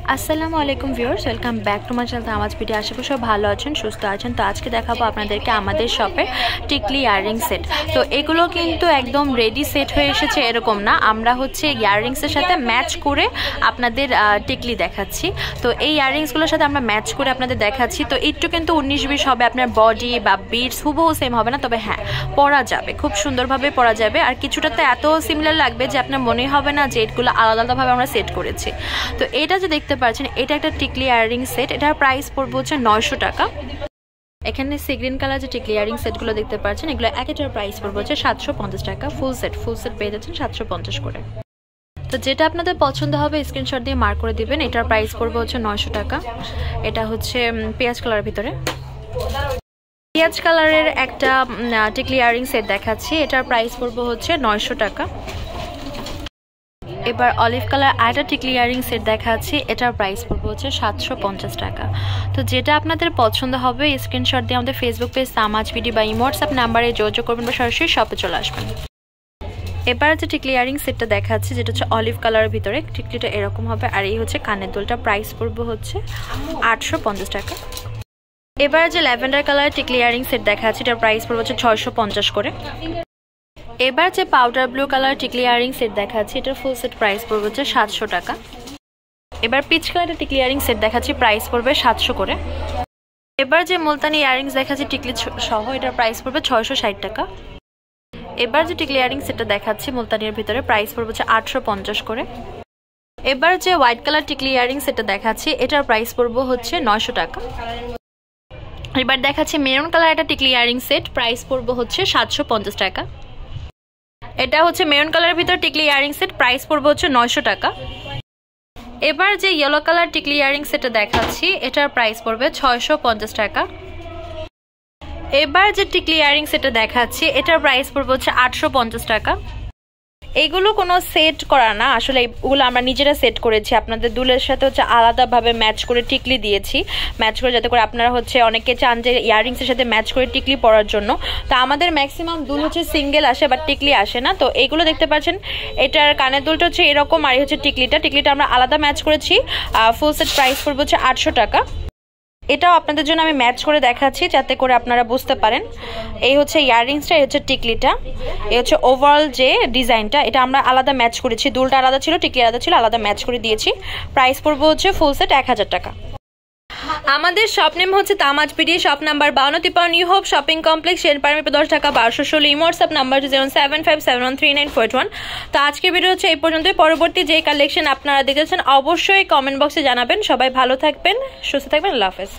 আসসালামু আলাইকুম viewers, welcome back to my channel Tamaj video. আশা করি সব ভালো আছেন, সুস্থ আছেন। তো আজকে দেখাবো আপনাদেরকে আমাদের শপের টিকলি ইয়াররিং সেট। তো এগুলো কিন্তু একদম রেডি সেট হয়ে এসেছে এরকম না, আমরা হচ্ছে ইয়াররিংসের সাথে ম্যাচ করে আপনাদের টিকলি দেখাচ্ছি। তো এই ইয়াররিংসগুলোর সাথে আমরা ম্যাচ করে আপনাদের দেখাচ্ছি। তো একটু কিন্তু 19-20 হবে, আপনার বডি বা বিটস হুবহু সেম হবে না, তবে হ্যাঁ পরা যাবে, খুব সুন্দরভাবে পরা যাবে। আর কিছুটাতে এত সিমিলার লাগবে যে আপনার মনে হবে না যে এগুলো আলাদা আলাদাভাবে আমরা সেট করেছি। তো এটা যে দেখতে পাচ্ছেন, এটা একটা টিকলি ইয়াররিং সেট। এটার প্রাইস পড়বে হচ্ছে 900 টাকা। এখানে সি গ্রিন কালার যে টিকলি ইয়াররিং সেটগুলো দেখতে পাচ্ছেন, এগুলো একটার প্রাইস পড়বে হচ্ছে 750 টাকা। ফুল সেট পেয়ে যাচ্ছেন 750 করে। তো যেটা আপনাদের পছন্দ হবে স্ক্রিনশট দিয়ে মার্ক করে দিবেন। এটার প্রাইস পড়বে হচ্ছে 900 টাকা। এটা হচ্ছে পেঁয়াজ কালারের ভিতরে, পেঁয়াজ কালারের একটা টিকলি ইয়াররিং সেট দেখাচ্ছি। এটার প্রাইস পড়বে হচ্ছে 900 টাকা। এবার অলিভ কালার আরেকটা টিকলি ইয়াররিং সেট দেখাচ্ছি। এটার প্রাইস পড়বে হচ্ছে 750 টাকা। তো যেটা আপনাদের পছন্দ হবে স্ক্রিনশট দিয়ে আমাদের ফেসবুক পেজ তামাজ ভিডিও বা হোয়াটসঅ্যাপ নাম্বারে যোগাযোগ করবেন বা সরাসরি শপে চলে আসবেন। এবার যে টিকলি ইয়াররিং সেটটা দেখাচ্ছি, যেটা হচ্ছে অলিভ কালারের ভিতরে, টিকলিটা এরকম হবে। আর এই হচ্ছে কানের দুলটা, প্রাইস পড়বে হচ্ছে 850 টাকা। এবার যে ল্যাভেন্ডার কালারের টিকলি ইয়াররিং সেট দেখাচ্ছি, এটার প্রাইস পড়বে হচ্ছে 650 করে। এবার যে পাউডার ব্লু কালার টিকলি ইয়াররিং সেট দেখাচ্ছি, এটার ফুল সেট প্রাইস পড়বে হচ্ছে 700 টাকা। এবার পিচ কালারের টিকলি ইয়াররিং সেট দেখাচ্ছি, প্রাইস পড়বে 700 করে। এবার যে মুলতানি ইয়াররিংস দেখাচ্ছি টিকলি সহ, এটার প্রাইস পড়বে 660 টাকা। এবার যে টিকলি ইয়াররিং সেটটা দেখাচ্ছি মুলতানির ভিতরে, প্রাইস পড়বে হচ্ছে 850 করে। এবার যে হোয়াইট কালার টিকলি ইয়াররিং সেটটা দেখাচ্ছি, এটার প্রাইস পড়বে হচ্ছে 900 টাকা। এবার দেখাচ্ছি মেরুন কালার একটা টিকলি ইয়াররিং সেট, প্রাইস পড়বে হচ্ছে 750 টাকা। এটা হচ্ছে মেরুন কালারের ভিতর টিকলি ইয়াররিং সেট, প্রাইস পড়বে হচ্ছে 900 টাকা। এবার যে ইয়েলো কালার টিকলি ইয়াররিং সেটটা দেখাচ্ছি, এটার প্রাইস পড়বে 650 টাকা। এবার যে টিকলি ইয়াররিং সেটটা দেখাচ্ছি, এটার প্রাইস পড়বে হচ্ছে 850 টাকা। এইগুলো কোনো সেট করা না, আসলে এগুলো আমরা নিজেরা সেট করেছি। আপনাদের দুলের সাথে হচ্ছে আলাদাভাবে ম্যাচ করে টিকলি দিয়েছি, ম্যাচ করে, যাতে করে আপনারা হচ্ছে অনেকে চান যে ইয়াররিংসের সাথে ম্যাচ করে টিকলি পরার জন্য। তো আমাদের ম্যাক্সিমাম দুল হচ্ছে সিঙ্গেল আসে, বাট টিকলি আসে না। তো এইগুলো দেখতে পাচ্ছেন, এটার কানের দুলটা হচ্ছে এরকম, আর হচ্ছে টিকলিটা আমরা আলাদা ম্যাচ করেছি। ফুল সেট প্রাইস পড়বে হচ্ছে 800 টাকা। এটাও আপনাদের জন্য আমি ম্যাচ করে দেখাচ্ছি যাতে করে আপনারা বুঝতে পারেন। এই হচ্ছে ইয়াররিংসটা, এই হচ্ছে টিকলিটা, এই হচ্ছে ওভারঅল যে ডিজাইনটা, এটা আমরা আলাদা ম্যাচ করেছি। দুলটা আলাদা ছিল, টিকলি আলাদা ছিল, আলাদা ম্যাচ করে দিয়েছি। প্রাইস পড়বে হচ্ছে ফুল সেট 1000 টাকা। আমাদের শপ নেম হচ্ছে Tamaj video, shop number 52 new hope shopping complex, Sherpara 10 Dhaka 1216। WhatsApp number 075713941। তো আজকের ভিডিও হচ্ছে এই পর্যন্তই। পরবর্তী যে কালেকশন আপনারা দেখেছেন অবশ্যই কমেন্ট বক্সে জানাবেন। সবাই ভালো থাকবেন, সুস্থ থাকবেন, আল্লাহ হাফেজ।